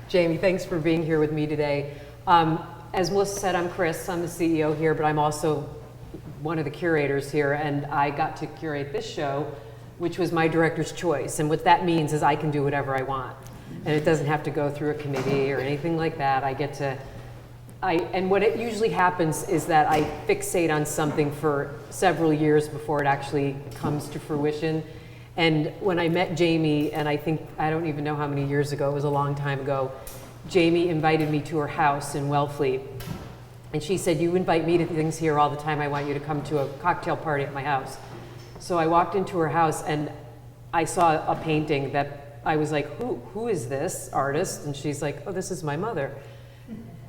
Jamie, thanks for being here with me today. As Melissa said, I'm Chris. I'm the CEO here, but I'm also one of the curators here, and I got to curate this show, which was my director's choice. And what that means is I can do whatever I want, and it doesn't have to go through a committee or anything like that. And what it usually happens is that I fixate on something for several years before it actually comes to fruition. And when I met Jamie, and I don't even know how many years ago, it was a long time ago, Jamie invited me to her house in Wellfleet. And she said, you invite me to things here all the time, I want you to come to a cocktail party at my house. So I walked into her house and I saw a painting that I was like, who is this artist? And she's like, oh, this is my mother.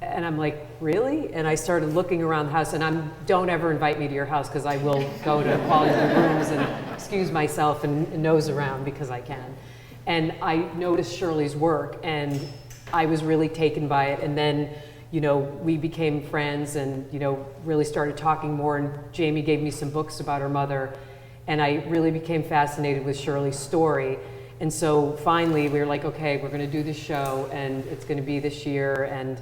And I'm like, really? And I started looking around the house, and don't ever invite me to your house because I will go to all the rooms and excuse myself and nose around because I can. And I noticed Shirley's work, and I was really taken by it. And then, we became friends and, really started talking more, and Jamie gave me some books about her mother, and I really became fascinated with Shirley's story. And so finally we were like, okay, we're gonna do this show, and it's gonna be this year. And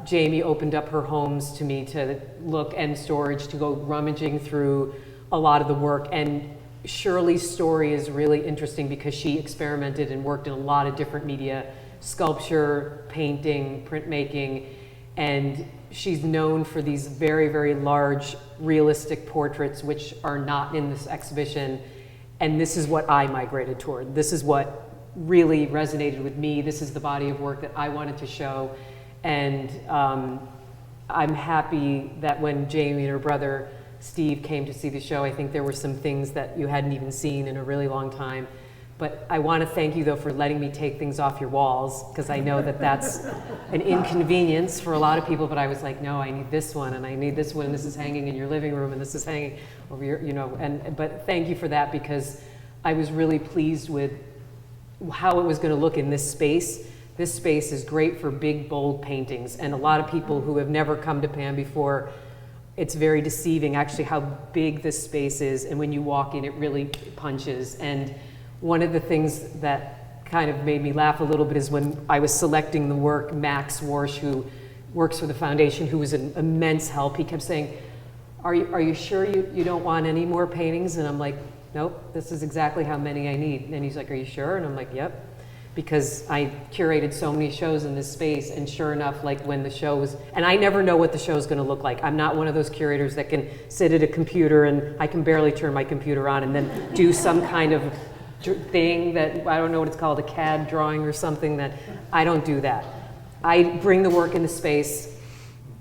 Jamie opened up her homes to me to look, and storage, to go rummaging through a lot of the work. And Shirley's story is really interesting because she experimented and worked in a lot of different media, sculpture, painting, printmaking, and she's known for these very, very large realistic portraits which are not in this exhibition. And this is what I migrated toward. This is what really resonated with me. This is the body of work that I wanted to show. And I'm happy that when Jamie and her brother Steve came to see the show, I think there were some things that you hadn't even seen in a really long time. But I want to thank you, though, for letting me take things off your walls, because I know that that's an inconvenience for a lot of people. But I was like, no, I need this one, and I need this one, and this is hanging in your living room, and this is hanging over your, but thank you for that, because I was really pleased with how it was going to look in this space. This space is great for big, bold paintings, and a lot of people who have never come to PAAM before, it's very deceiving actually how big this space is, and when you walk in, it really punches. And one of the things that kind of made me laugh a little bit is when I was selecting the work, Max Warsh, who works for the foundation, who was an immense help, he kept saying, are you sure you don't want any more paintings? And I'm like, nope, this is exactly how many I need. And he's like, are you sure? And I'm like, yep. Because I curated so many shows in this space, and sure enough, like when the show was, and I never know what the show is going to look like. I'm not one of those curators that can sit at a computer and I can barely turn my computer on and then do some kind of thing that, I don't know what it's called, a CAD drawing or something. That I don't do that. I bring the work into space,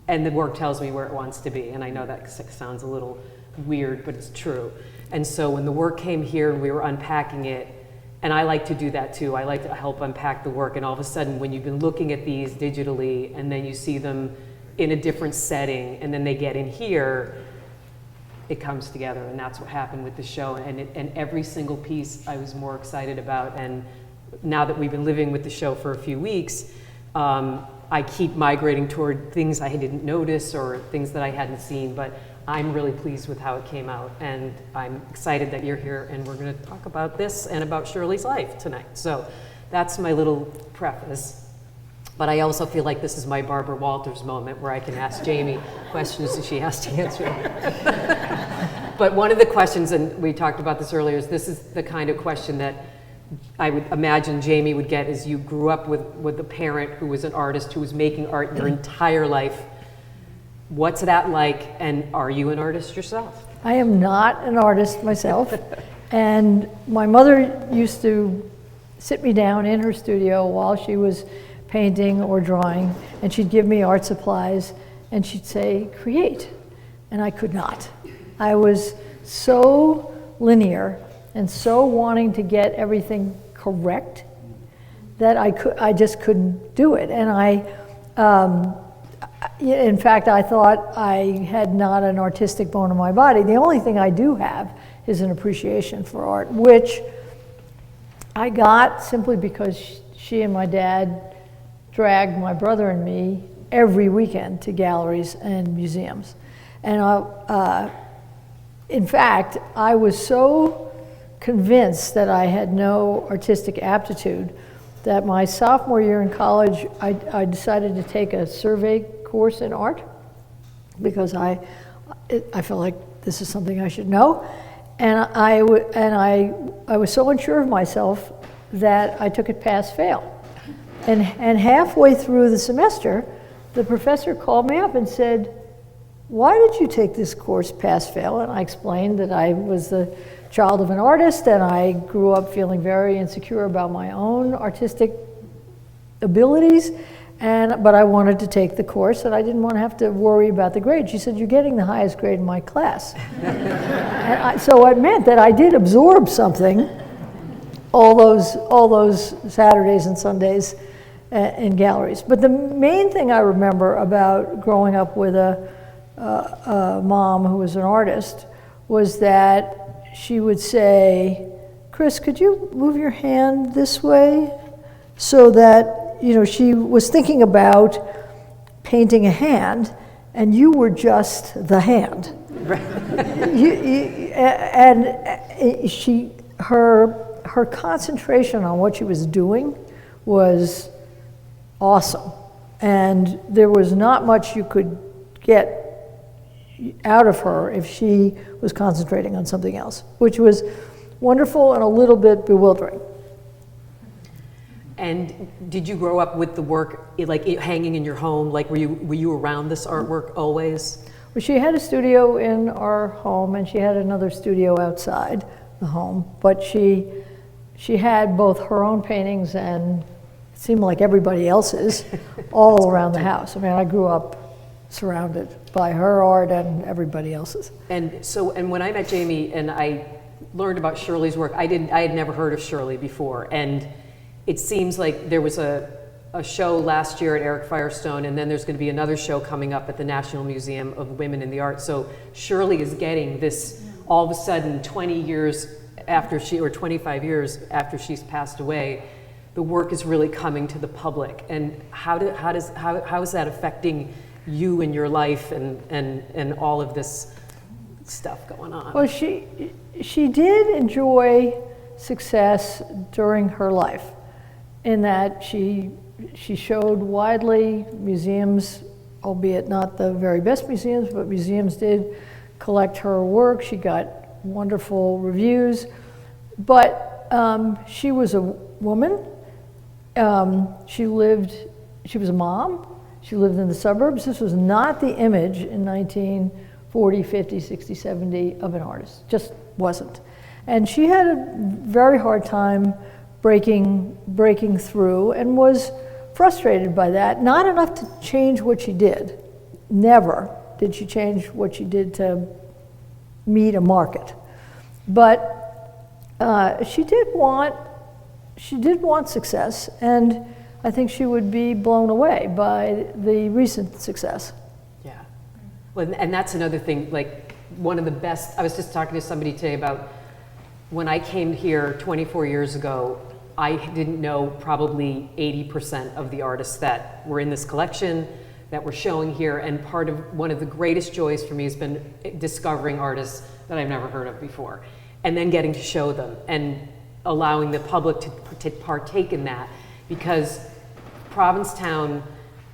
and the work tells me where it wants to be. And I know that sounds a little weird, but it's true. And so when the work came here and we were unpacking it, and I like to do that too. I like to help unpack the work, and all of a sudden when you've been looking at these digitally and then you see them in a different setting and then they get in here, it comes together. And that's what happened with the show. And every single piece I was more excited about. And now that we've been living with the show for a few weeks, I keep migrating toward things I didn't notice or things that I hadn't seen. But I'm really pleased with how it came out, and I'm excited that you're here, and we're going to talk about this and about Shirley's life tonight. So that's my little preface. But I also feel like this is my Barbara Walters moment where I can ask Jamie questions that she has to answer. But one of the questions, and we talked about this earlier, is this is the kind of question that I would imagine Jamie would get as you grew up with a parent who was an artist, who was making art your entire life. What's that like, and are you an artist yourself? I am not an artist myself, and my mother used to sit me down in her studio while she was painting or drawing, and she'd give me art supplies, and she'd say, create, and I could not. I was so linear and so wanting to get everything correct that I just couldn't do it. And in fact, I thought I had not an artistic bone in my body. The only thing I do have is an appreciation for art, which I got simply because she and my dad dragged my brother and me every weekend to galleries and museums. And in fact, I was so convinced that I had no artistic aptitude that my sophomore year in college, I decided to take a survey course in art because I felt like this is something I should know. And I was so unsure of myself that I took it pass-fail. And halfway through the semester, the professor called me up and said, "Why did you take this course pass-fail?" And I explained that I was the child of an artist and I grew up feeling very insecure about my own artistic abilities, but I wanted to take the course and I didn't want to have to worry about the grade. She said, "You're getting the highest grade in my class." So it meant that I did absorb something all those Saturdays and Sundays in galleries. But the main thing I remember about growing up with a mom who was an artist was that she would say, "Chris, could you move your hand this way?" So that, you know, she was thinking about painting a hand and you were just the hand. Right. Her concentration on what she was doing was awesome. And there was not much you could get out of her if she was concentrating on something else, which was wonderful and a little bit bewildering. And did you grow up with the work like hanging in your home? Like were you around this artwork always? Well, she had a studio in our home and she had another studio outside the home, but she had both her own paintings and it seemed like everybody else's all around the house. I mean, I grew up surrounded by her art and everybody else's. And when I met Jamie and I learned about Shirley's work, I had never heard of Shirley before, and it seems like there was a show last year at Eric Firestone, and then there's going to be another show coming up at the National Museum of Women in the Arts. So Shirley is getting this all of a sudden 20 years after or 25 years after she's passed away, the work is really coming to the public. And how is that affecting you and your life and all of this stuff going on? Well, she did enjoy success during her life in that she showed widely. Museums, albeit not the very best museums, but museums did collect her work. She got wonderful reviews, but she was a woman. She was a mom. She lived in the suburbs. This was not the image in 1940, 50, 60, 70 of an artist. Just wasn't. And she had a very hard time breaking through and was frustrated by that. Not enough to change what she did. Never did she change what she did to meet a market. But she did want success, and I think she would be blown away by the recent success. Yeah. Well, and that's another thing, like one of the best, I was just talking to somebody today about when I came here 24 years ago, I didn't know probably 80% of the artists that were in this collection, that we're showing here, and one of the greatest joys for me has been discovering artists that I've never heard of before, and then getting to show them and allowing the public to partake in that, because Provincetown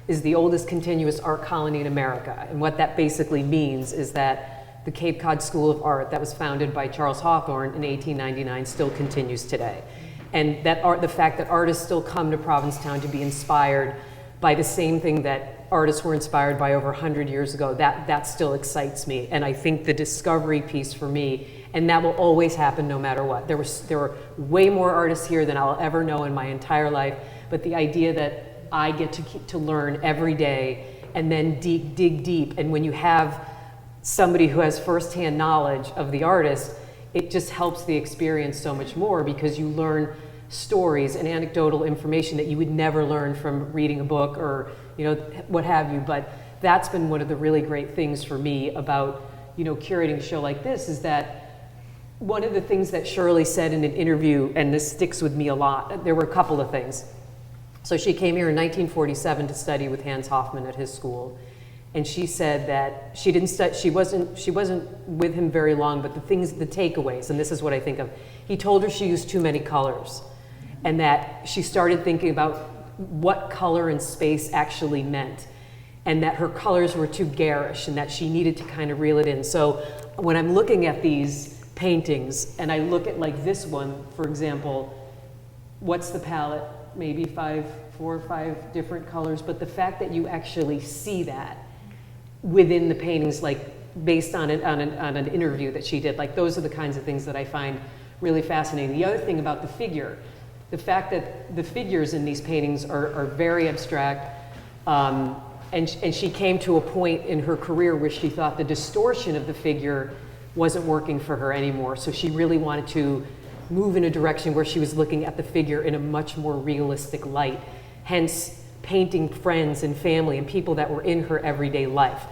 is the oldest continuous art colony in America, and what that basically means is that the Cape Cod School of Art that was founded by Charles Hawthorne in 1899 still continues today. And the fact that artists still come to Provincetown to be inspired by the same thing that artists were inspired by over 100 years ago, that still excites me. And I think the discovery piece for me, and that will always happen no matter what. There were way more artists here than I'll ever know in my entire life, but the idea that I get to learn every day and then dig deep, and when you have somebody who has firsthand knowledge of the artist, it just helps the experience so much more, because you learn stories and anecdotal information that you would never learn from reading a book or what have you. But that's been one of the really great things for me about curating a show like this, is that one of the things that Shirley said in an interview, and this sticks with me a lot, there were a couple of things. So she came here in 1947 to study with Hans Hofmann at his school, and she said that she wasn't with him very long, but the takeaways, and this is what I think of, he told her she used too many colors. and that she started thinking about what color and space actually meant, and that her colors were too garish and that she needed to kind of reel it in. So when I'm looking at these paintings and I look at like this one, for example, what's the palette? Maybe 4 or 5 different colors, but the fact that you actually see that within the paintings, like based on an interview that she did, like those are the kinds of things that I find really fascinating. The other thing about the figure, the fact that the figures in these paintings are very abstract, and she came to a point in her career where she thought the distortion of the figure wasn't working for her anymore, so she really wanted to move in a direction where she was looking at the figure in a much more realistic light, hence painting friends and family and people that were in her everyday life.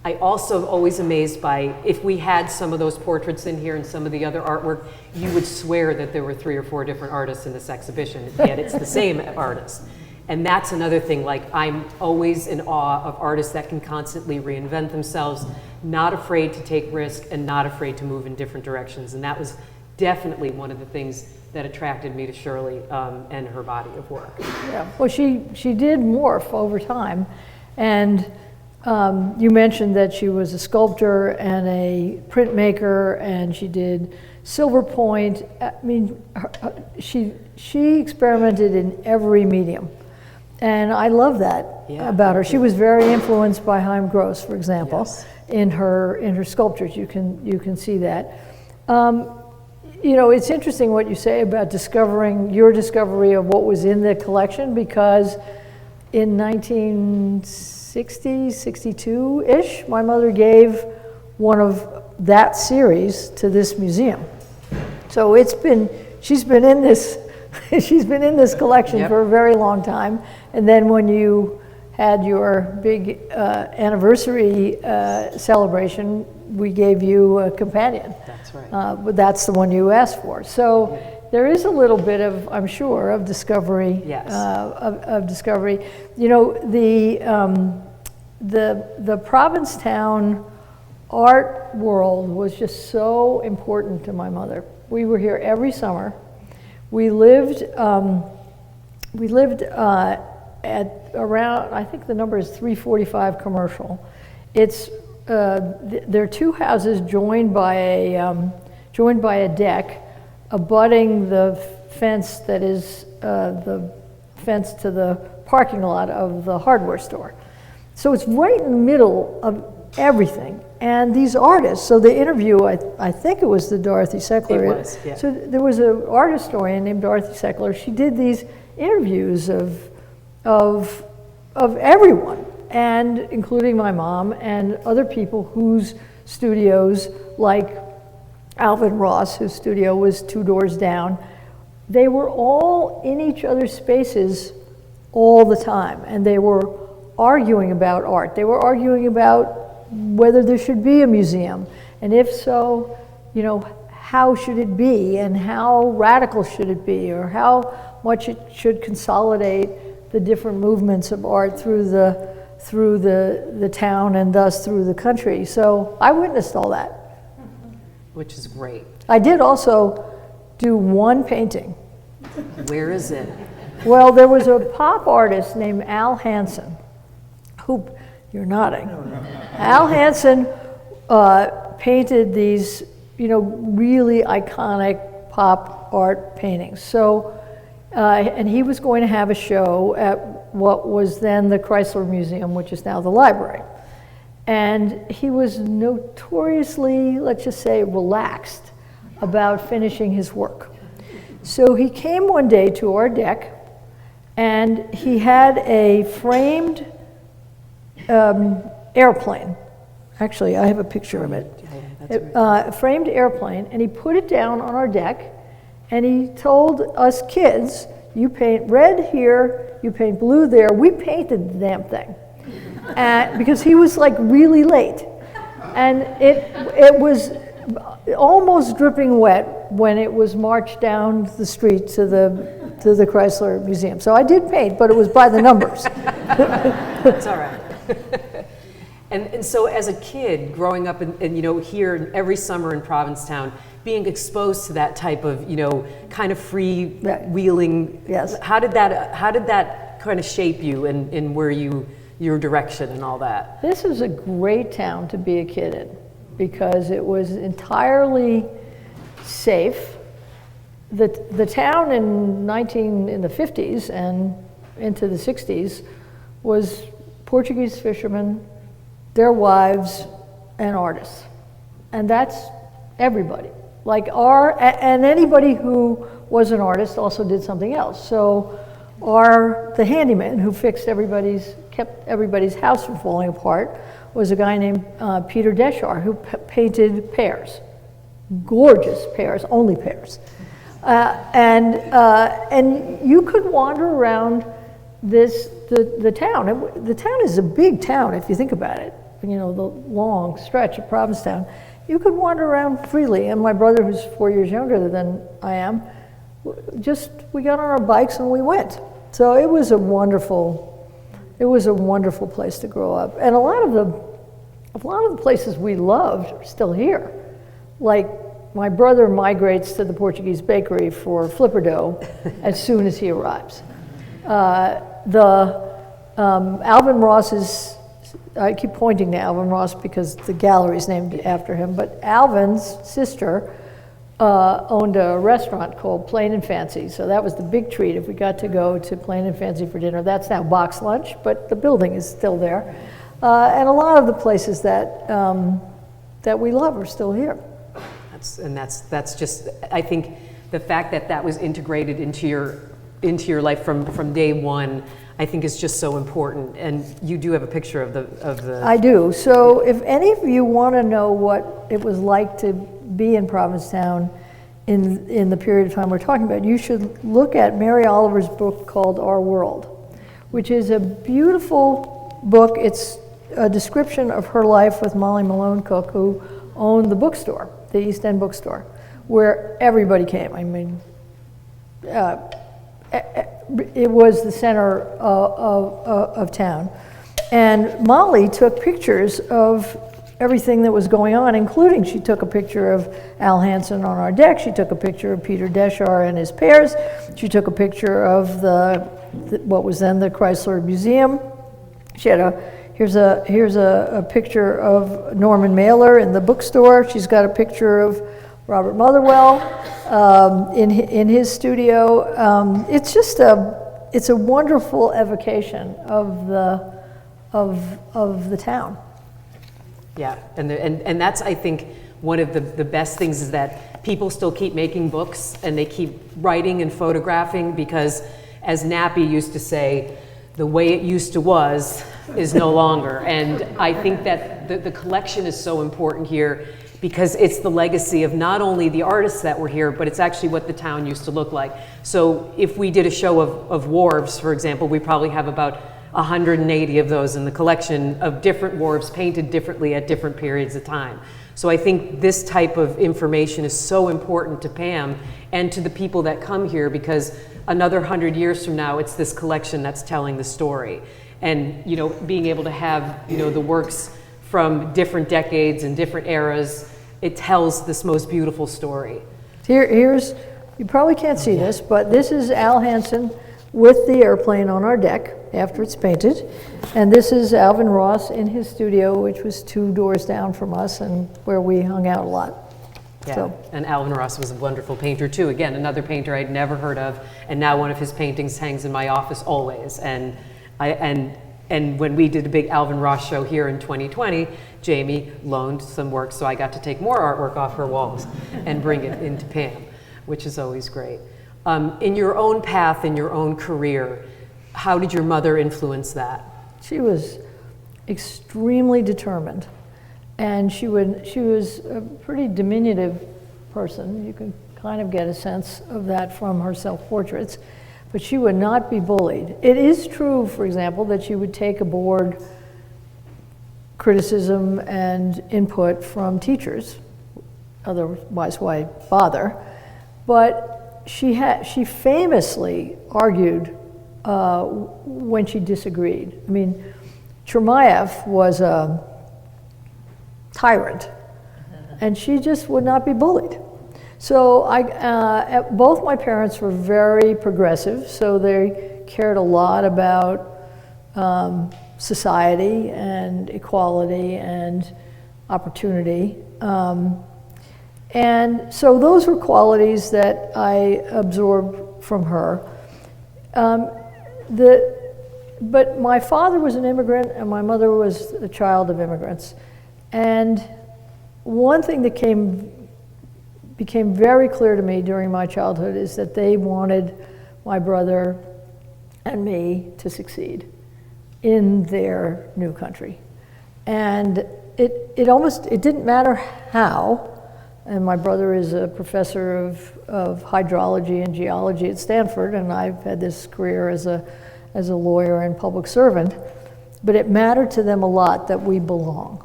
I also always amazed by, if we had some of those portraits in here and some of the other artwork, you would swear that there were 3 or 4 different artists in this exhibition, yet it's the same artist. And that's another thing, like I'm always in awe of artists that can constantly reinvent themselves, not afraid to take risks and not afraid to move in different directions. And that was definitely one of the things that attracted me to Shirley and her body of work. Yeah, well, she did morph over time, and you mentioned that she was a sculptor and a printmaker, and she did silver point. I mean, she experimented in every medium, and I love that about her. She was very influenced by Chaim Gross, for example, yes, in her sculptures. You can see that. You know, it's interesting what you say about your discovery of what was in the collection, because in 1960, 62-ish, my mother gave one of that series to this museum. So she's been in this collection for a very long time. And then when you had your big anniversary celebration, we gave you a companion. That's right. But that's the one you asked for. So there is a little bit of, I'm sure, of discovery. Yes. Of discovery. You know, the Provincetown art world was just so important to my mother. We were here every summer. We lived at around, I think the number is 345 Commercial. It's there are 2 houses joined by a deck, abutting the fence that is the fence to the parking lot of the hardware store. So it's right in the middle of everything. And these artists, so the interview, I think it was the Dorothy Seckler. It was, yeah. So there was an art historian named Dorothy Seckler. She did these interviews of everyone, and including my mom and other people whose studios, like Alvin Ross, whose studio was 2 doors down, they were all in each other's spaces all the time, and they were arguing about art. They were arguing about whether there should be a museum, and if so, you know, how should it be, and how radical should it be, or how much it should consolidate the different movements of art through the town and thus through the country. So I witnessed all that. Which is great. I did also do one painting. Where is it? Well, there was a pop artist named Al Hansen, who, you're nodding. Al Hansen painted these, you know, really iconic pop art paintings. So, and he was going to have a show at what was then the Chrysler Museum, which is now the library. And he was notoriously, let's just say, relaxed about finishing his work. So he came one day to our deck, and he had a framed airplane. Actually, I have a picture of it. A framed airplane, and he put it down on our deck, and he told us kids, you paint red here, you paint blue there. We painted the damn thing. Because he was like really late. And it was almost dripping wet when it was marched down the street to the Chrysler Museum. So I did paint, but it was by the numbers. That's all right. And so as a kid growing up and here every summer in Provincetown, being exposed to that type of, kind of freewheeling, yes. How did that kind of shape you in where your direction and all that? This is a great town to be a kid in because it was entirely safe. The town in the 50s and into the 60s was Portuguese fishermen, their wives, and artists. And that's everybody. And anybody who was an artist also did something else. So the handyman who kept everybody's house from falling apart was a guy named Peter Deschar who painted pears, gorgeous pears, only pears. And you could wander around the town. The town is a big town if you think about it. The long stretch of Provincetown. You could wander around freely. And my brother, who's 4 years younger than I am, we got on our bikes and we went. So it was a wonderful place to grow up. And a lot of the places we loved are still here. Like my brother migrates to the Portuguese bakery for flipper dough as soon as he arrives. Alvin Ross's, I keep pointing to Alvin Ross because the gallery is named after him, but Alvin's sister owned a restaurant called Plain and Fancy, so that was the big treat if we got to go to Plain and Fancy for dinner. That's now box lunch, but the building is still there. And a lot of the places that we love are still here. That's just, I think the fact that was integrated into your life from day one, I think is just so important. And you do have a picture of the. I do. So if any of you want to know what it was like to be in Provincetown in the period of time we're talking about, you should look at Mary Oliver's book called Our World, which is a beautiful book. It's a description of her life with Molly Malone Cook, who owned the bookstore, the East End bookstore, where everybody came. I mean, it was the center of town. And Molly took pictures of everything that was going on, including she took a picture of Al Hansen on our deck, she took a picture of Peter Deschar and his pears, she took a picture of what was then the Chrysler Museum. She had here's a picture of Norman Mailer in the bookstore. She's got a picture of Robert Motherwell in his studio. It's a wonderful evocation of the town. Yeah, and that's, I think, one of the best things is that people still keep making books and they keep writing and photographing because, as Nappy used to say, the way it used to was is no longer. And I think that the collection is so important here because it's the legacy of not only the artists that were here, but it's actually what the town used to look like. So if we did a show of wharves, for example, we probably have about 180 of those in the collection of different wharves painted differently at different periods of time. So I think this type of information is so important to PAAM and to the people that come here because another 100 years from now, it's this collection that's telling the story. And being able to have the works from different decades and different eras, it tells this most beautiful story. Here's, you probably can't see this, but this is Al Hansen with the airplane on our deck after it's painted. And this is Alvin Ross in his studio, which was 2 doors down from us and where we hung out a lot. Yeah, So. and Alvin Ross was a wonderful painter too. Again, another painter I'd never heard of, and now one of his paintings hangs in my office always. And when we did a big Alvin Ross show here in 2020, Jamie loaned some work, so I got to take more artwork off her walls and bring it into PAAM, which is always great. In your own path, in your own career, how did your mother influence that? She was extremely determined, and she was a pretty diminutive person. You can kind of get a sense of that from her self-portraits, but she would not be bullied. It is true, for example, that she would take aboard criticism and input from teachers, otherwise why bother? But she famously argued when she disagreed. I mean, Chermayeff was a tyrant, and she just would not be bullied. So both my parents were very progressive, so they cared a lot about society and equality and opportunity. And so those were qualities that I absorbed from her. But my father was an immigrant and my mother was a child of immigrants. And one thing that became very clear to me during my childhood is that they wanted my brother and me to succeed in their new country. And it didn't matter how, and my brother is a professor of hydrology and geology at Stanford, and I've had this career as a lawyer and public servant, but it mattered to them a lot that we belong.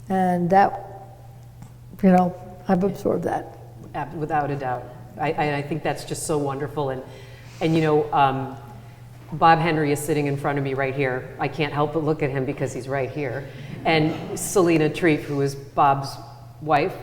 And that, I've absorbed that. Without a doubt. I think that's just so wonderful. And Bob Henry is sitting in front of me right here. I can't help but look at him because he's right here. And Selena Treef, who is Bob's wife,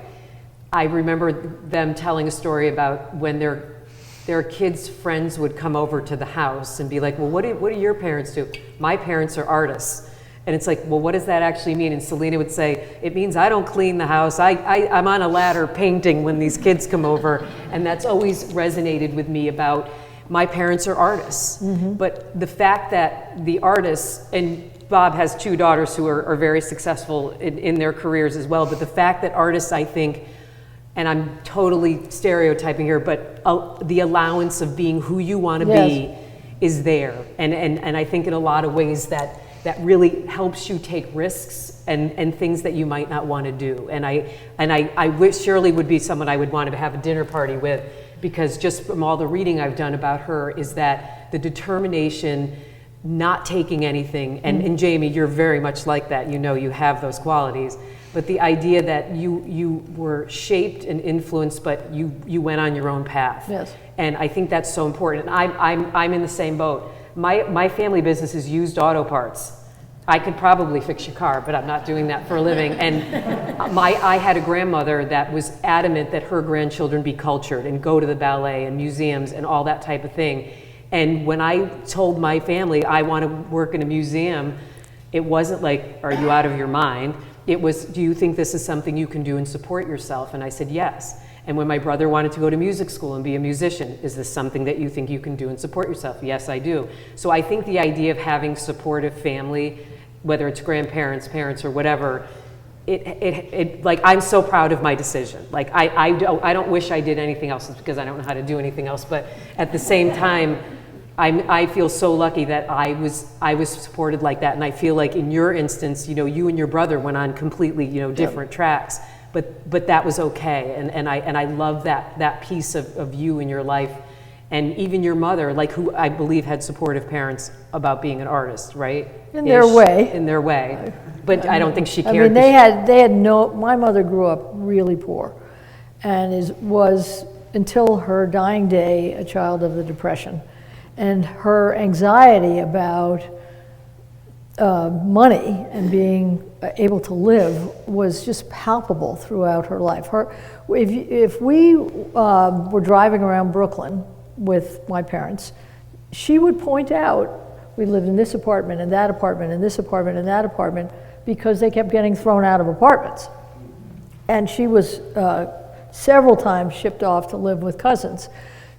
I remember them telling a story about when their kids' friends would come over to the house and be like, well, what do your parents do? My parents are artists. And it's like, well, what does that actually mean? And Selena would say, it means I don't clean the house. I'm on a ladder painting when these kids come over. And that's always resonated with me about my parents are artists. Mm-hmm. But the fact that the artists, and Bob has two daughters who are very successful in their careers as well, but the fact that artists, I think, and I'm totally stereotyping here, but the allowance of being who you want to be is there. And I think in a lot of ways that really helps you take risks and things that you might not want to do. And I wish Shirley would be someone I would want to have a dinner party with, because just from all the reading I've done about her is that the determination, not taking anything, and Jamie, you're very much like that, you have those qualities, but the idea that you were shaped and influenced, but you went on your own path. Yes. And I think that's so important. And I'm in the same boat. My family business is used auto parts. I could probably fix your car, but I'm not doing that for a living. And I had a grandmother that was adamant that her grandchildren be cultured and go to the ballet and museums and all that type of thing. And when I told my family I want to work in a museum, it wasn't like, are you out of your mind? It was, do you think this is something you can do and support yourself? And I said, yes. And when my brother wanted to go to music school and be a musician, is this something that you think you can do and support yourself? Yes, I do. So I think the idea of having supportive family, whether it's grandparents, parents, or whatever, like, I'm so proud of my decision. Like, I don't wish I did anything else, it's because I don't know how to do anything else. But at the same time, I feel so lucky that I was supported like that. And I feel like in your instance, you and your brother went on completely, different tracks. But that was okay. And I love that piece of you in your life. And even your mother, like, who I believe had supportive parents about being an artist, right? In their way. In their way. But I don't think she cared. I mean, they had no, my mother grew up really poor and was, until her dying day, a child of the Depression. And her anxiety about money and being able to live was just palpable throughout her life. If we were driving around Brooklyn with my parents, she would point out, we lived in this apartment and that apartment and this apartment and that apartment, because they kept getting thrown out of apartments. And she was several times shipped off to live with cousins.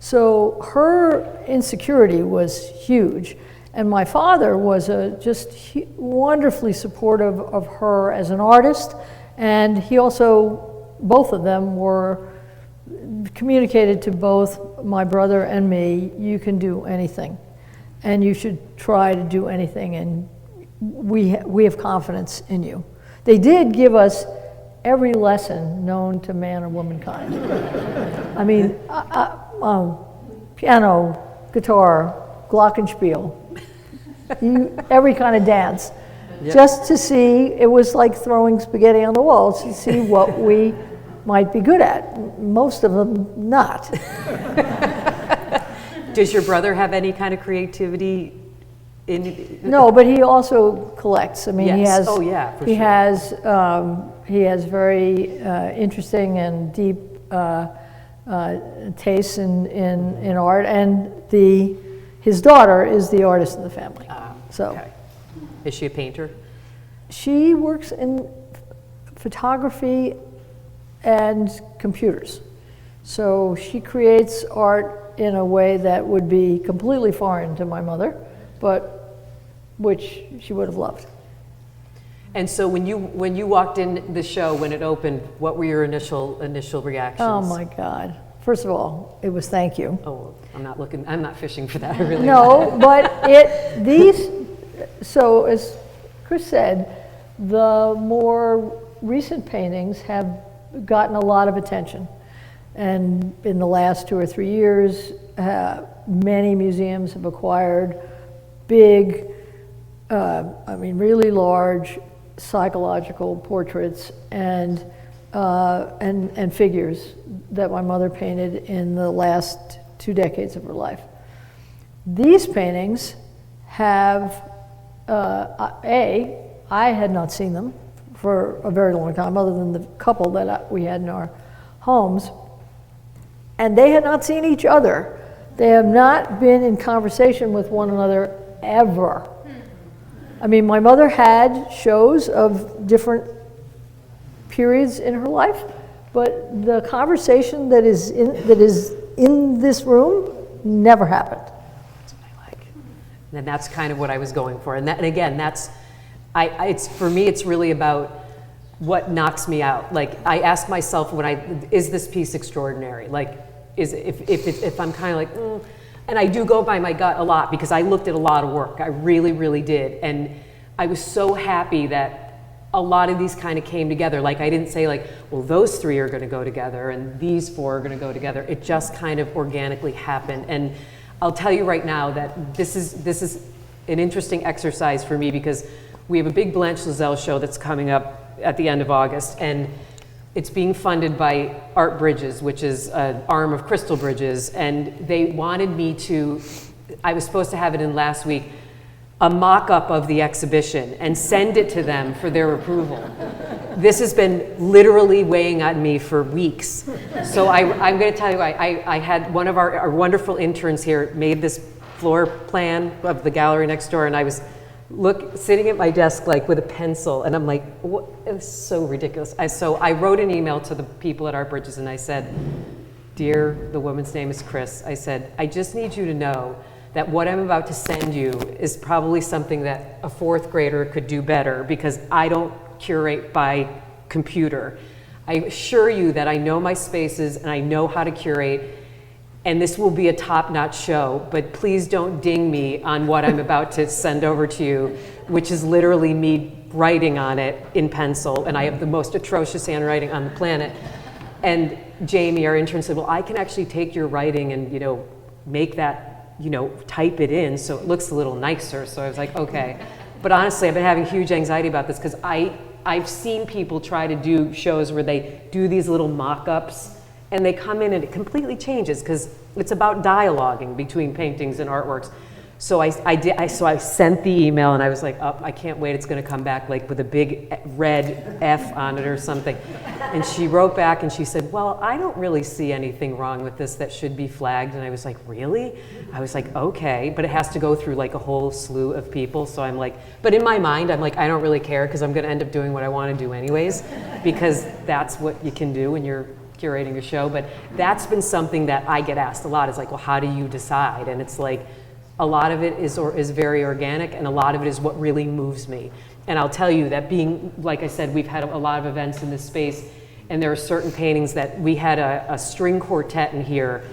So her insecurity was huge. And my father was just wonderfully supportive of her as an artist. And he also, both of them were communicated to both my brother and me, you can do anything. And you should try to do anything, and we have confidence in you. They did give us every lesson known to man or womankind. I mean, piano, guitar, glockenspiel, every kind of dance. Yep. Just to see, it was like throwing spaghetti on the walls to see what we might be good at. Most of them not. Does your brother have any kind of creativity No, but he also collects. I mean, he Yes. has. Oh, yeah, for he sure. He has very interesting and deep tastes in art, and his daughter is the artist in the family. So, okay. Is she a painter? she works in photography and computers. So she creates art in a way that would be completely foreign to my mother, but which she would have loved. And so when you walked in the show, when it opened, what were your initial reactions? Oh my God. First of all, it was thank you. Oh, I'm not fishing for that, I really No, but so as Chris said, the more recent paintings have gotten a lot of attention. And in the last 2 or 3 years, many museums have acquired big, really large psychological portraits and figures that my mother painted in the last 2 decades of her life. These paintings have, I had not seen them for a very long time, other than the couple that we had in our homes, and they had not seen each other. They have not been in conversation with one another ever. I mean, my mother had shows of different periods in her life, but the conversation that is in this room never happened. That's what I like. And that's kind of what I was going for. And again, it's for me, it's really about what knocks me out. Like, I ask myself is this piece extraordinary? Like, if I'm kind of like, and I do go by my gut a lot because I looked at a lot of work. I really, really did. And I was so happy that a lot of these kind of came together. Like, I didn't say like, well, those 3 are going to go together and these 4 are going to go together. It just kind of organically happened. And I'll tell you right now that this is an interesting exercise for me because we have a big Blanche Lozelle show that's coming up at the end of August, and it's being funded by Art Bridges, which is an arm of Crystal Bridges, and they wanted me to, I was supposed to have it in last week, a mock-up of the exhibition and send it to them for their approval. This has been literally weighing on me for weeks. So I'm going to tell you, I had one of our wonderful interns here made this floor plan of the gallery next door, and I was sitting at my desk like with a pencil, and I'm like, what? It's so ridiculous. So I wrote an email to the people at Art Bridges, and I said, dear, the woman's name is Chris, I said, I just need you to know that what I'm about to send you is probably something that a 4th grader could do better because I don't curate by computer. I assure you that I know my spaces and I know how to curate, and this will be a top-notch show, but please don't ding me on what I'm about to send over to you, which is literally me writing on it in pencil, and I have the most atrocious handwriting on the planet. And Jamie, our intern, said, well, I can actually take your writing and, make that, type it in so it looks a little nicer. So I was like, okay. But honestly, I've been having huge anxiety about this because I've seen people try to do shows where they do these little mock-ups and they come in and it completely changes because it's about dialoguing between paintings and artworks. So I sent the email and I was like, oh, I can't wait, it's gonna come back like with a big red F on it or something. And she wrote back and she said, well, I don't really see anything wrong with this that should be flagged. And I was like, really? I was like, okay, but it has to go through like a whole slew of people. So I'm like, but in my mind, I'm like, I don't really care because I'm gonna end up doing what I wanna do anyways, because that's what you can do when you're curating a show. But that's been something that I get asked a lot, is like, well, how do you decide? And it's like, a lot of it is very organic, and a lot of it is what really moves me. And I'll tell you that being, like I said, we've had a lot of events in this space, and there are certain paintings that we had a string quartet in here,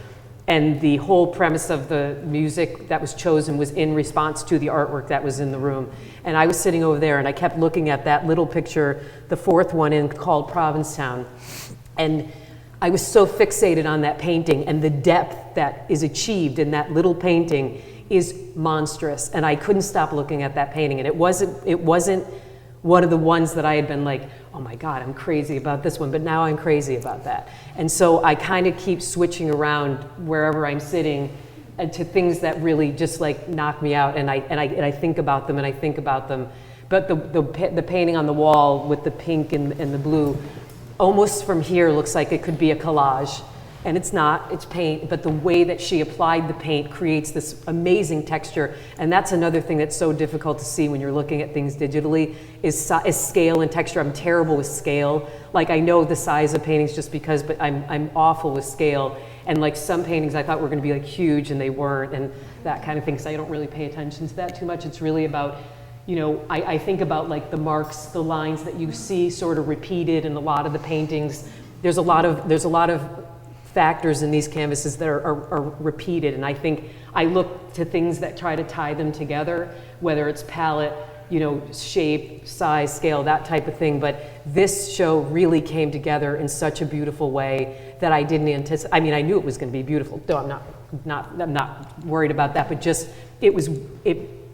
and the whole premise of the music that was chosen was in response to the artwork that was in the room. And I was sitting over there, and I kept looking at that little picture, the 4th one in, called Provincetown. And I was so fixated on that painting, and the depth that is achieved in that little painting is monstrous, and I couldn't stop looking at that painting. And it wasn't one of the ones that I had been like, oh my God, I'm crazy about this one, but now I'm crazy about that. And so I kind of keep switching around wherever I'm sitting to things that really just like knock me out, and I think about them and I think about them. But the painting on the wall with the pink and the blue, almost from here looks like it could be a collage. And it's not, it's paint, but the way that she applied the paint creates this amazing texture. And that's another thing that's so difficult to see when you're looking at things digitally, is scale and texture. I'm terrible with scale. Like, I know the size of paintings just because, but I'm awful with scale. And like some paintings I thought were gonna be like huge and they weren't, and that kind of thing, so I don't really pay attention to that too much. It's really about, you know, I think about like the marks, the lines that you see sort of repeated in a lot of the paintings. There's a lot of factors in these canvases that are repeated, and I think I look to things that try to tie them together, whether it's palette, you know, shape, size, scale, that type of thing. But this show really came together in such a beautiful way that I didn't anticipate. I mean, I knew it was going to be beautiful. No, I'm not worried about that. But just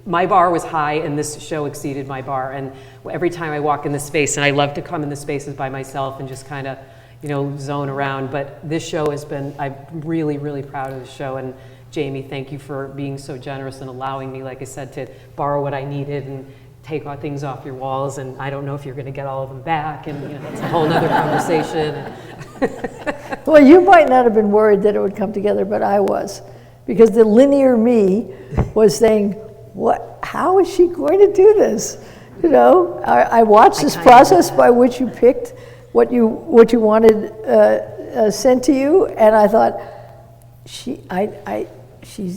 my bar was high, and this show exceeded my bar. And every time I walk in this space, and I love to come in the spaces by myself and just kind of, you know, zone around. But this show has been, I'm really, really proud of the show. And Jamie, thank you for being so generous and allowing me, like I said, to borrow what I needed and take things off your walls. And I don't know if you're going to get all of them back, and you know, that's a whole nother conversation. Well, you might not have been worried that it would come together, but I was, because the linear me was saying, "What? How is she going to do this?" You know, I watched this process by which you picked what you wanted sent to you, and I thought, she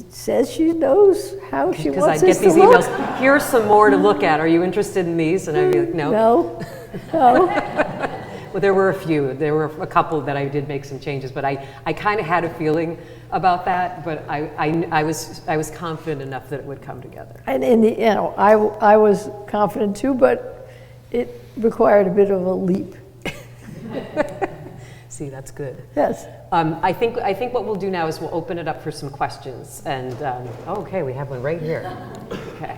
says she knows how she wants this to look. Because I get these emails, here's some more to look at. Are you interested in these? And I'd be like, no. No. Well, there were a few. There were a couple that I did make some changes, but I kind of had a feeling about that, but I was confident enough that it would come together. And in the, you know, I was confident too, but it required a bit of a leap. See, that's good. Yes. I think what we'll do now is we'll open it up for some questions. And okay, we have one right here. Okay.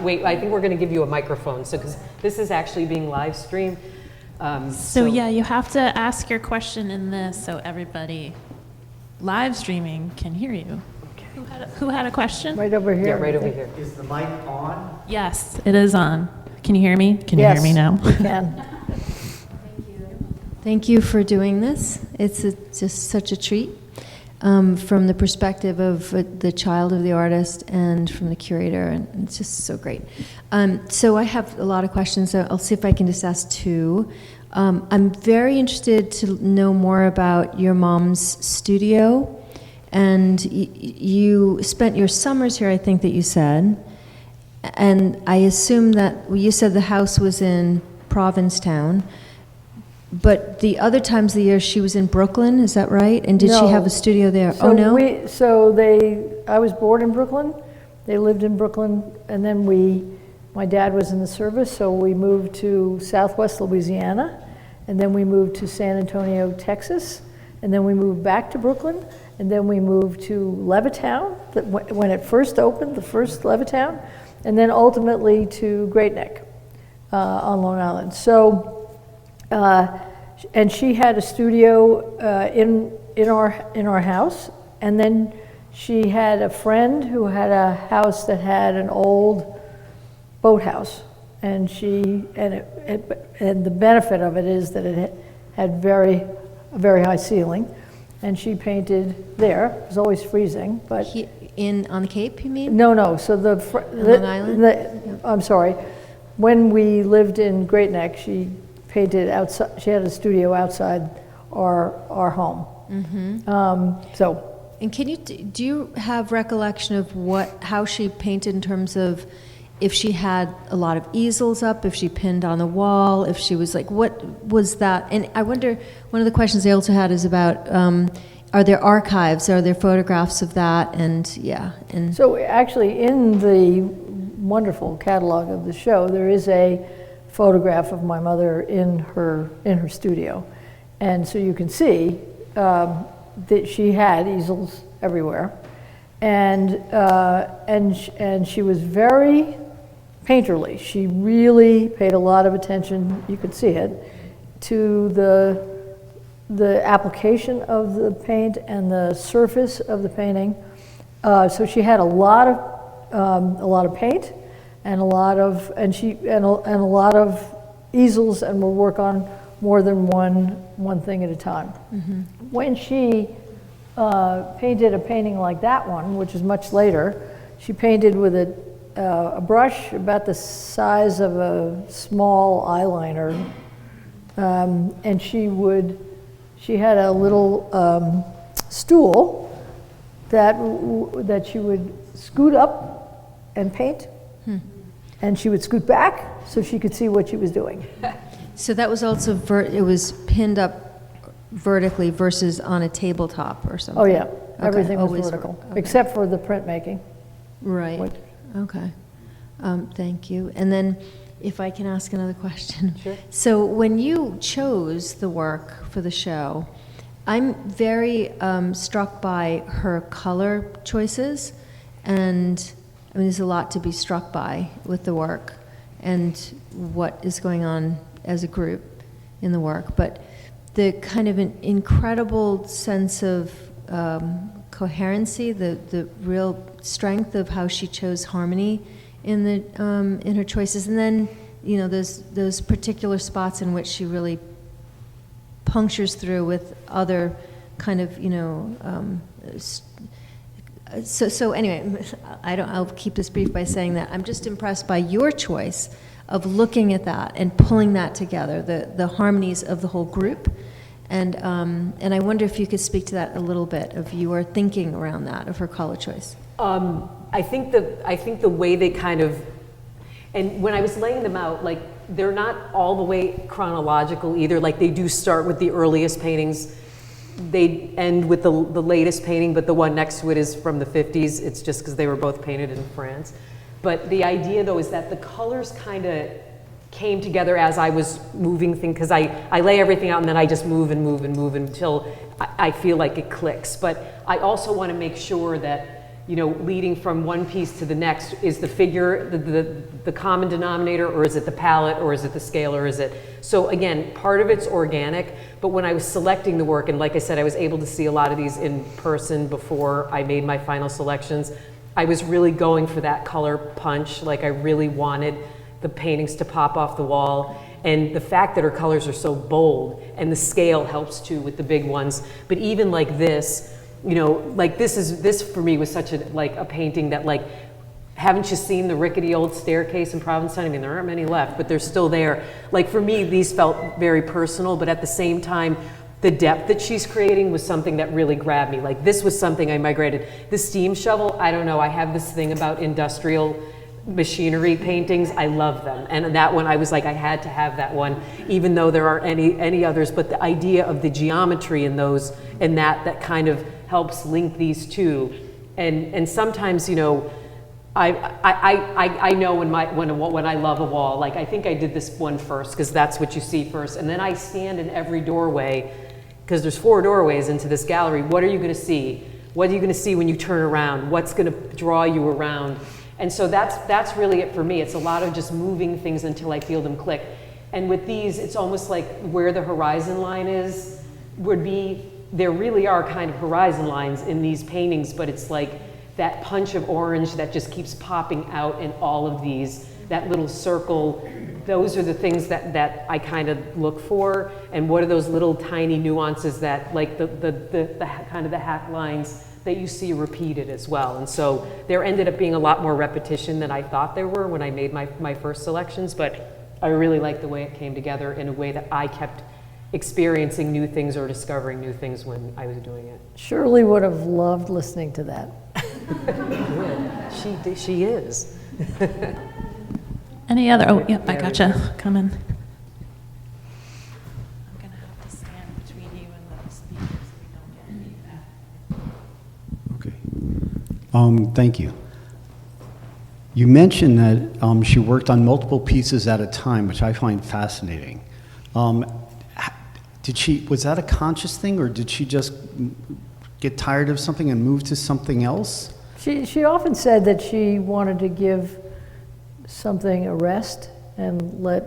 Wait, I think we're going to give you a microphone, so because this is actually being live streamed. So yeah, you have to ask your question in this so everybody live streaming can hear you. Okay. Who had a question? Right over here. Yeah, right over here. Is the mic on? Yes, it is on. Can you hear me? Can you Yes, hear me now? we can. Thank you for doing this. It's just such a treat from the perspective of the child of the artist and from the curator, and it's just so great. So I have a lot of questions, so I'll see if I can just ask two. I'm very interested to know more about your mom's studio, and you spent your summers here, I think that you said, and I assume that you said the house was in Provincetown. But the other times of the year, she was in Brooklyn, is that right? And did she have a studio there? So oh, no? I was born in Brooklyn. They lived in Brooklyn, and then my dad was in the service, so we moved to Southwest Louisiana, and then we moved to San Antonio, Texas, and then we moved back to Brooklyn, and then we moved to Levittown, when it first opened, the first Levittown, and then ultimately to Great Neck on Long Island. So. And she had a studio in our house, and then she had a friend who had a house that had an old boathouse, and the benefit of it is that it had a very high ceiling, and she painted there. It was always freezing, but on the Cape, you mean? No. So Long Island? I'm sorry. When we lived in Great Neck, she painted outside. She had a studio outside our home. Mm-hmm. And can you do you have recollection of how she painted in terms of if she had a lot of easels up, if she pinned on the wall, if she was like, what was that? And I wonder, one of the questions I also had is about are there archives? Are there photographs of that? And so actually, in the wonderful catalog of the show, there is a photograph of my mother in her studio, and so you can see that she had easels everywhere, and she was very painterly. She really paid a lot of attention. You could see it to the application of the paint and the surface of the painting, So she had a lot of paint, and a lot of easels, and would work on more than one thing at a time. When she painted a painting like that one, which is much later, she painted with a brush about the size of a small eyeliner, and she had a little stool that she would scoot up and paint, and she would scoot back so she could see what she was doing. So that was also, it was pinned up vertically versus on a tabletop or something? Oh, yeah. Okay, Everything was always vertical, okay. except for the printmaking. Right. Which- Okay. Thank you. And then if I can ask another question. Sure. So when you chose the work for the show, I'm very struck by her color choices, and I mean, there's a lot to be struck by with the work and what is going on as a group in the work, but the kind of an incredible sense of coherency, the real strength of how she chose harmony in her choices, and then those particular spots in which she really punctures through with other kind of so anyway, I'll keep this brief by saying that I'm just impressed by your choice of looking at that and pulling that together, the harmonies of the whole group, and I wonder if you could speak to that a little bit, of your thinking around that, of her color choice. I think the way they kind of, and when I was laying them out, like, they're not all the way chronological either. Like, they do start with the earliest paintings, they end with the latest painting, but the one next to it is from the 50s. It's just because they were both painted in France. But the idea, though, is that the colors kind of came together as I was moving things, because I lay everything out and then I just move and move and move until I feel like it clicks. But I also want to make sure that, leading from one piece to the next, is the figure the common denominator, or is it the palette, or is it the scale, or is it? So again, part of it's organic, but when I was selecting the work, and like I said, I was able to see a lot of these in person before I made my final selections, I was really going for that color punch. Like, I really wanted the paintings to pop off the wall. And the fact that her colors are so bold, and the scale helps too with the big ones. But even like this, like this for me was such a painting that, like, haven't you seen the rickety old staircase in Provincetown? I mean, there aren't many left, but they're still there. Like, for me, these felt very personal, but at the same time, the depth that she's creating was something that really grabbed me. Like, this was something I migrated. The steam shovel, I don't know, I have this thing about industrial machinery paintings. I love them. And that one, I was like, I had to have that one, even though there aren't any others. But the idea of the geometry in those, and that kind of helps link these two. And sometimes, I know when I love a wall. Like, I think I did this one first because that's what you see first, and then I stand in every doorway, because there's 4 doorways into this gallery. What are you going to see? What are you going to see when you turn around? What's going to draw you around? And so that's really it for me. It's a lot of just moving things until I feel them click. And with these, it's almost like where the horizon line is would be, there really are kind of horizon lines in these paintings, but it's like that punch of orange that just keeps popping out in all of these, that little circle. Those are the things that I kind of look for. And what are those little tiny nuances that, like the kind of the hack lines that you see repeated as well. And so there ended up being a lot more repetition than I thought there were when I made my first selections, but I really liked the way it came together in a way that I kept experiencing new things or discovering new things when I was doing it. Shirley would have loved listening to that. Good. She is. Any other? Oh, yep, I gotcha. Come in. I'm gonna have to stand between you and the speakers so we don't get feedback. Okay. Thank you. You mentioned that she worked on multiple pieces at a time, which I find fascinating. Was that a conscious thing, or did she just get tired of something and move to something else? She often said that she wanted to give something a rest and let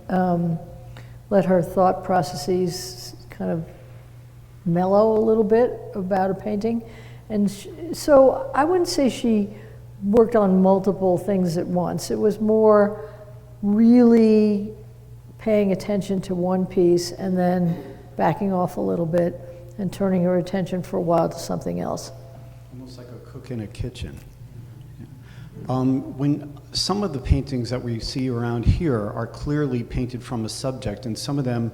her thought processes kind of mellow a little bit about a painting. And so I wouldn't say she worked on multiple things at once. It was more really paying attention to one piece and then backing off a little bit and turning her attention for a while to something else. Almost like a cook in a kitchen. When some of the paintings that we see around here are clearly painted from a subject, and some of them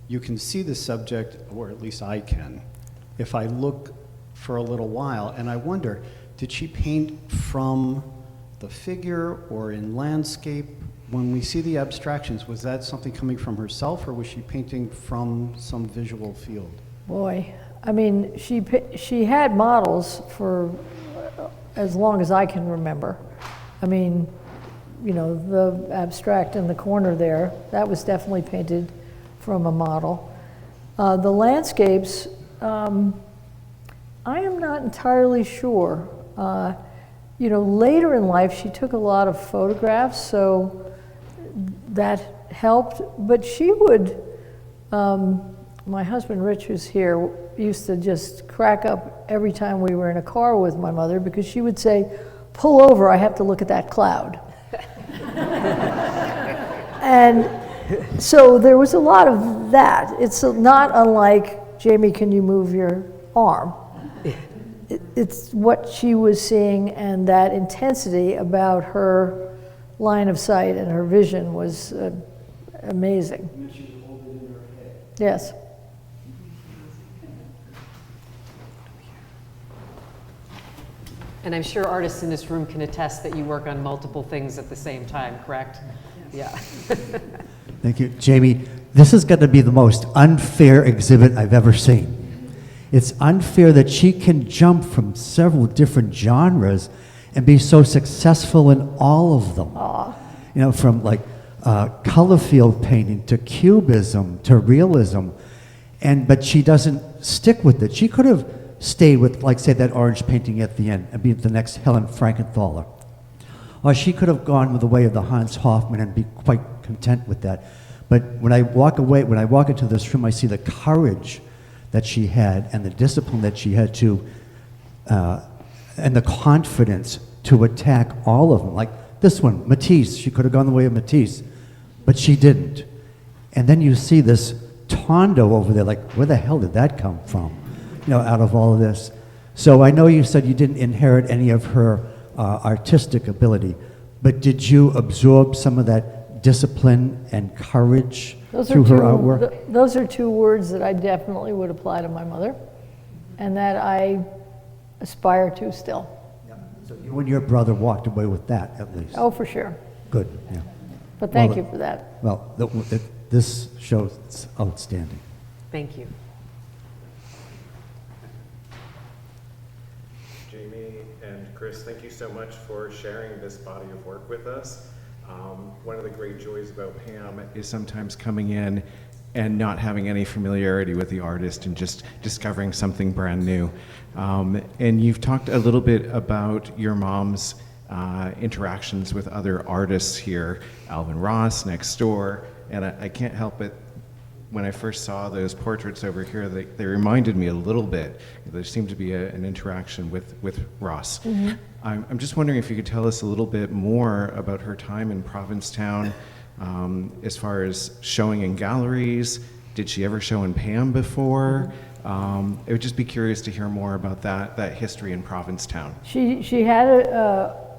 you can see the subject, or at least I can, if I look for a little while, and I wonder, did she paint from the figure or in landscape? When we see the abstractions, was that something coming from herself, or was she painting from some visual field? Boy, I mean, she had models for as long as I can remember. I mean, you know, the abstract in the corner there, that was definitely painted from a model. The landscapes, I am not entirely sure. You know, later in life, she took a lot of photographs, so that helped. But she would, my husband Rich, who's here, used to just crack up every time we were in a car with my mother, because she would say, "Pull over, I have to look at that cloud." And so there was a lot of that. It's not unlike, "Jamie, can you move your arm?" It's what she was seeing, and that intensity about her line of sight and her vision was amazing. And she would hold it in her head. Yes. And I'm sure artists in this room can attest that you work on multiple things at the same time, correct? Yes. Yeah. Thank you. Jamie, this is going to be the most unfair exhibit I've ever seen. It's unfair that she can jump from several different genres and be so successful in all of them. Aw. You know, from like color field painting to cubism to realism, but she doesn't stick with it. She could have stayed with, like, say, that orange painting at the end and be the next Helen Frankenthaler. Or she could have gone with the way of the Hans Hofmann and be quite content with that. But when I walk into this room, I see the courage that she had and the discipline that she had to, and the confidence to attack all of them. Like this one, Matisse, she could have gone the way of Matisse, but she didn't. And then you see this Tondo over there, like, where the hell did that come from? You know, out of all of this. So I know you said you didn't inherit any of her artistic ability, but did you absorb some of that discipline and courage through her artwork? Those are two words that I definitely would apply to my mother, and that I aspire to still. Yeah. So you and your brother walked away with that, at least. Oh, for sure. Good. Yeah. But thank you for that. Well, this show is outstanding. Thank you. Jamie and Chris, thank you so much for sharing this body of work with us. One of the great joys about PAAM is sometimes coming in and not having any familiarity with the artist and just discovering something brand new. And you've talked a little bit about your mom's interactions with other artists here, Alvin Ross next door, and I can't help it. When I first saw those portraits over here, they reminded me a little bit. There seemed to be an interaction with Ross. Mm-hmm. I'm just wondering if you could tell us a little bit more about her time in Provincetown, as far as showing in galleries. Did she ever show in PAAM before? I would just be curious to hear more about that history in Provincetown. She had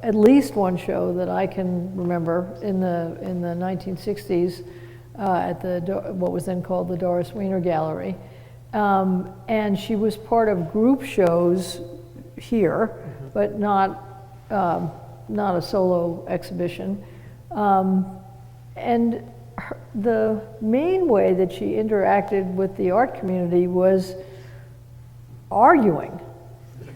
at least one show that I can remember in the 1960s. At what was then called the Doris Wiener Gallery. And she was part of group shows here, but not a solo exhibition. And the main way that she interacted with the art community was arguing.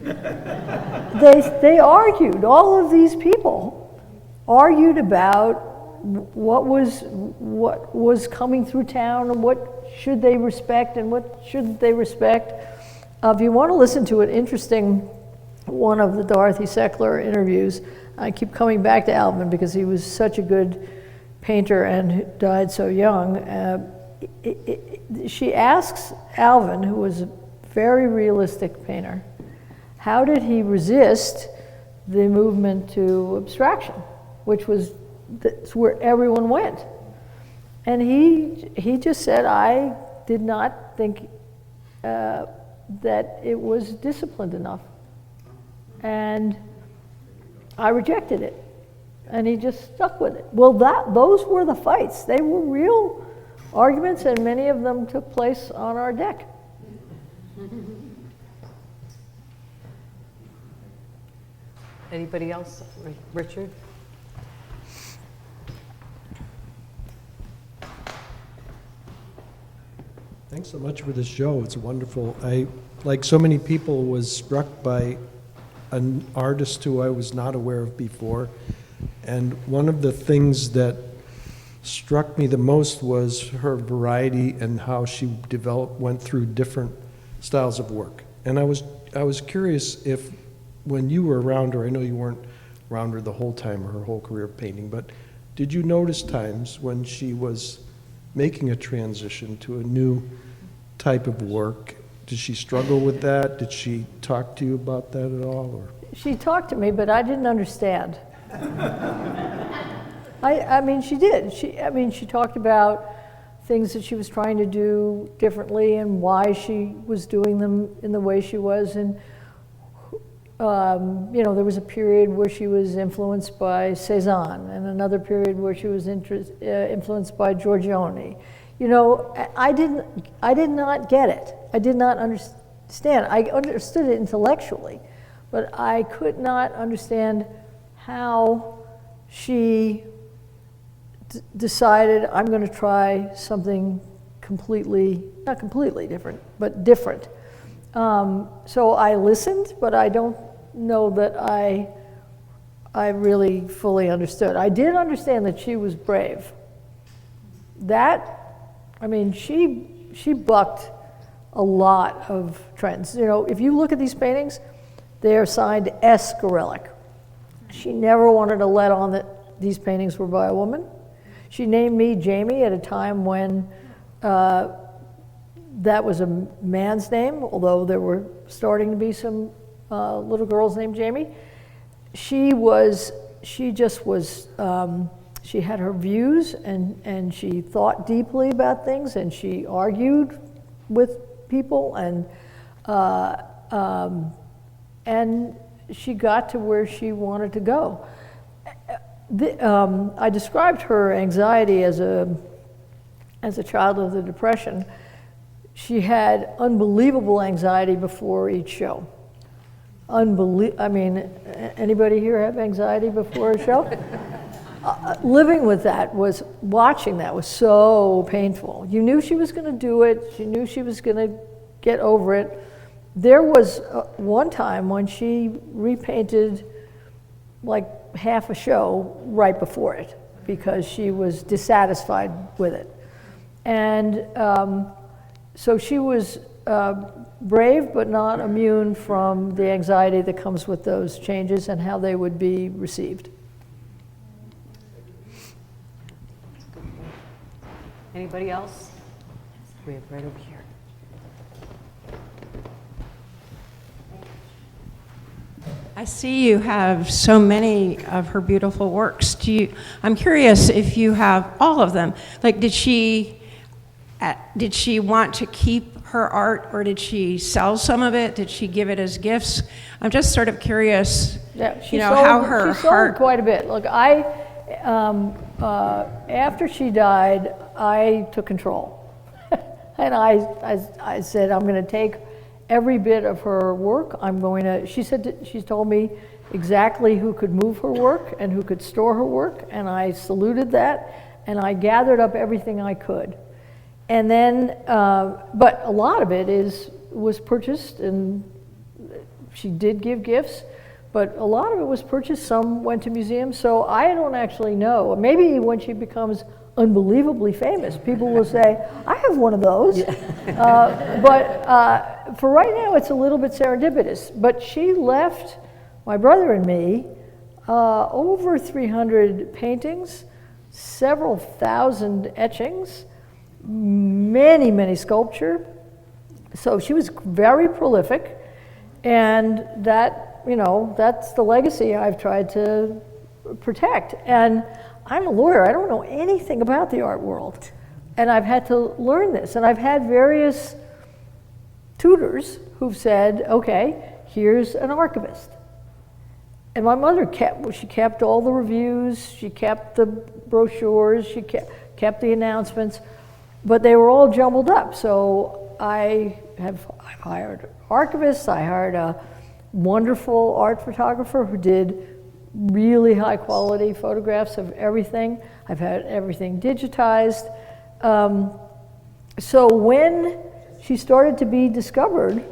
They argued, all of these people argued about what was coming through town, and what should they respect and what shouldn't they respect. If you want to listen to an interesting one of the Dorothy Seckler interviews, I keep coming back to Alvin because he was such a good painter and died so young. She asks Alvin, who was a very realistic painter, how did he resist the movement to abstraction, which was that's where everyone went? And he just said, I did not think that it was disciplined enough. And I rejected it. And he just stuck with it. Well, those were the fights. They were real arguments, and many of them took place on our deck. Anybody else? Richard? Thanks so much for this show. It's wonderful. I, like so many people, was struck by an artist who I was not aware of before. And one of the things that struck me the most was her variety and how she went through different styles of work. And I was curious if, when you were around her, I know you weren't around her the whole time, her whole career of painting, but did you notice times when she was making a transition to a new type of work? Did she struggle with that? Did she talk to you about that at all? Or? She talked to me, but I didn't understand. I mean, she did. She talked about things that she was trying to do differently and why she was doing them in the way she was. And there was a period where she was influenced by Cézanne, and another period where she was influenced by Giorgione. I did not get it. I did not understand. I understood it intellectually, but I could not understand how she decided, I'm going to try something not completely different, but different. So I listened, but I don't know that I really fully understood. I did understand that she was brave. She bucked a lot of trends. If you look at these paintings, they are signed S. Gorelick. She never wanted to let on that these paintings were by a woman. She named me Jamie at a time when that was a man's name, although there were starting to be some little girls named Jamie. She had her views, and she thought deeply about things, and she argued with people, and she got to where she wanted to go. I described her anxiety as a child of the Depression. She had unbelievable anxiety before each show. Anybody here have anxiety before a show? Living with that watching that was so painful. You knew she was going to do it. She knew she was going to get over it. There was one time when she repainted like half a show right before it because she was dissatisfied with it. And so she was brave but not immune from the anxiety that comes with those changes and how they would be received. Anybody else? We have right over here. I see you have so many of her beautiful works. I'm curious if you have all of them. Like, did she want to keep her art, or did she sell some of it? Did she give it as gifts? I'm just sort of curious, how her she sold heart... quite a bit. Look, after she died, I took control. And I said, I'm going to take every bit of her work. She told me exactly who could move her work and who could store her work, and I saluted that, and I gathered up everything I could. And then, but a lot of it was purchased, and she did give gifts, but a lot of it was purchased. Some went to museums, so I don't actually know. Maybe when she becomes unbelievably famous, people will say, I have one of those. Yeah. But for right now, it's a little bit serendipitous. But she left my brother and me over 300 paintings, several thousand etchings, many, many sculpture. So she was very prolific. And that, you know, that's the legacy I've tried to protect. And I'm a lawyer, I don't know anything about the art world. And I've had to learn this. And I've had various tutors who've said, okay, here's an archivist. And my mother kept all the reviews, she kept the brochures, she kept the announcements, but they were all jumbled up. So I've hired archivists, I hired a wonderful art photographer who did really high quality photographs of everything. I've had everything digitized. So when she started to be discovered,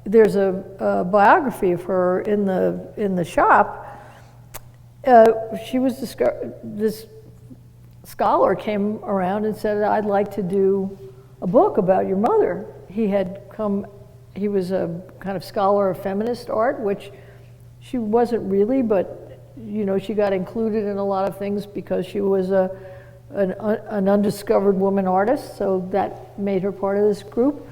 there's a biography of her in the shop. She was this scholar came around and said, I'd like to do a book about your mother. He was a kind of scholar of feminist art, which she wasn't really, but you know, she got included in a lot of things because she was an undiscovered woman artist, so that made her part of this group.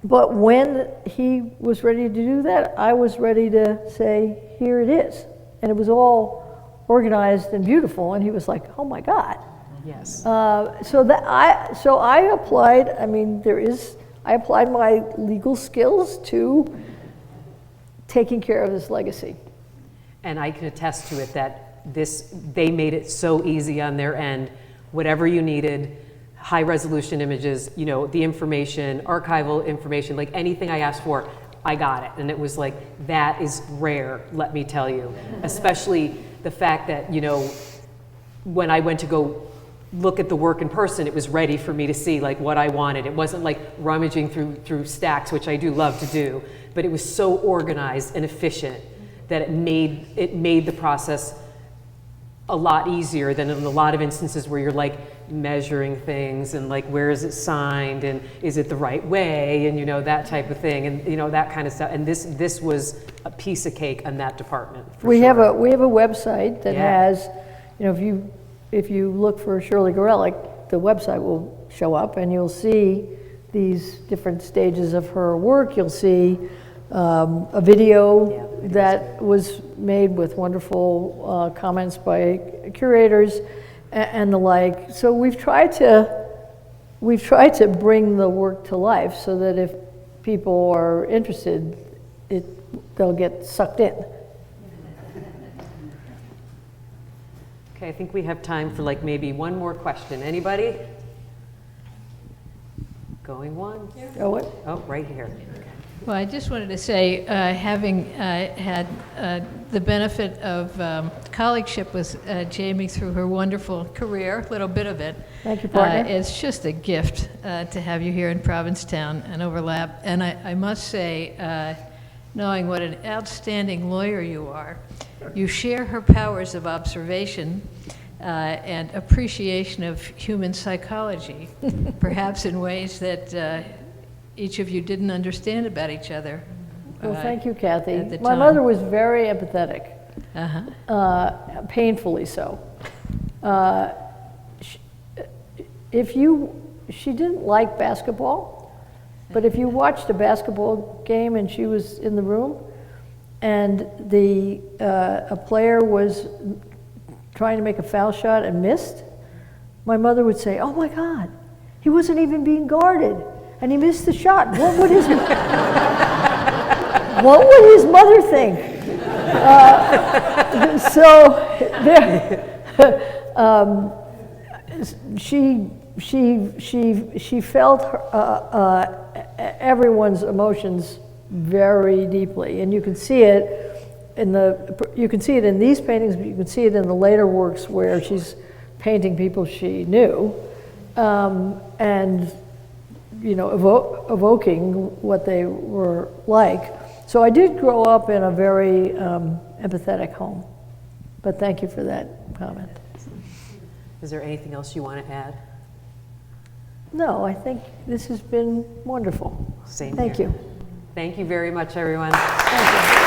But when he was ready to do that, I was ready to say, here it is. And it was all organized and beautiful, and he was like, oh my God. Yes. So I applied, I applied my legal skills to taking care of this legacy. And I can attest to it that they made it so easy on their end. Whatever you needed, high resolution images, you know, the information, archival information, like anything I asked for, I got it. And it was like, that is rare, let me tell you. Especially the fact that, you know, when I went to go look at the work in person, it was ready for me to see like what I wanted. It wasn't like rummaging through stacks, which I do love to do, but it was so organized and efficient that it made the process a lot easier than in a lot of instances where you're like measuring things and like where is it signed and is it the right way and you know that type of thing and you know that kind of stuff. And this was a piece of cake on that department. We have a website that has, you know, if you look for Shirley Gorelick, the website will show up and you'll see these different stages of her work. You'll see a video that was made with wonderful comments by curators and the like. So we've tried to bring the work to life so that if people are interested, they'll get sucked in. Okay, I think we have time for like maybe one more question. Anybody? Going once? Oh, what? Oh, right here. Well, I just wanted to say, having had the benefit of colleagueship with Jamie through her wonderful career, a little bit of it. Thank you, partner. It's just a gift to have you here in Provincetown and overlap. And I must say, knowing what an outstanding lawyer you are, you share her powers of observation and appreciation of human psychology, perhaps in ways that each of you didn't understand about each other. Well, thank you, Kathy. At the My time. mother was very empathetic, painfully so. She didn't like basketball, but if you watched a basketball game and she was in the room, and a player was trying to make a foul shot and missed, my mother would say, "Oh my God, he wasn't even being guarded, and he missed the shot. What would his mother think?" She felt everyone's emotions very deeply, and you can see it in these paintings, but you can see it in the later works where she's painting people she knew, and you know, evoking what they were like. So I did grow up in a very empathetic home, but thank you for that comment. Is there anything else you want to add? No, I think this has been wonderful. Same Thank here. you. Thank you very much, everyone. Thank you.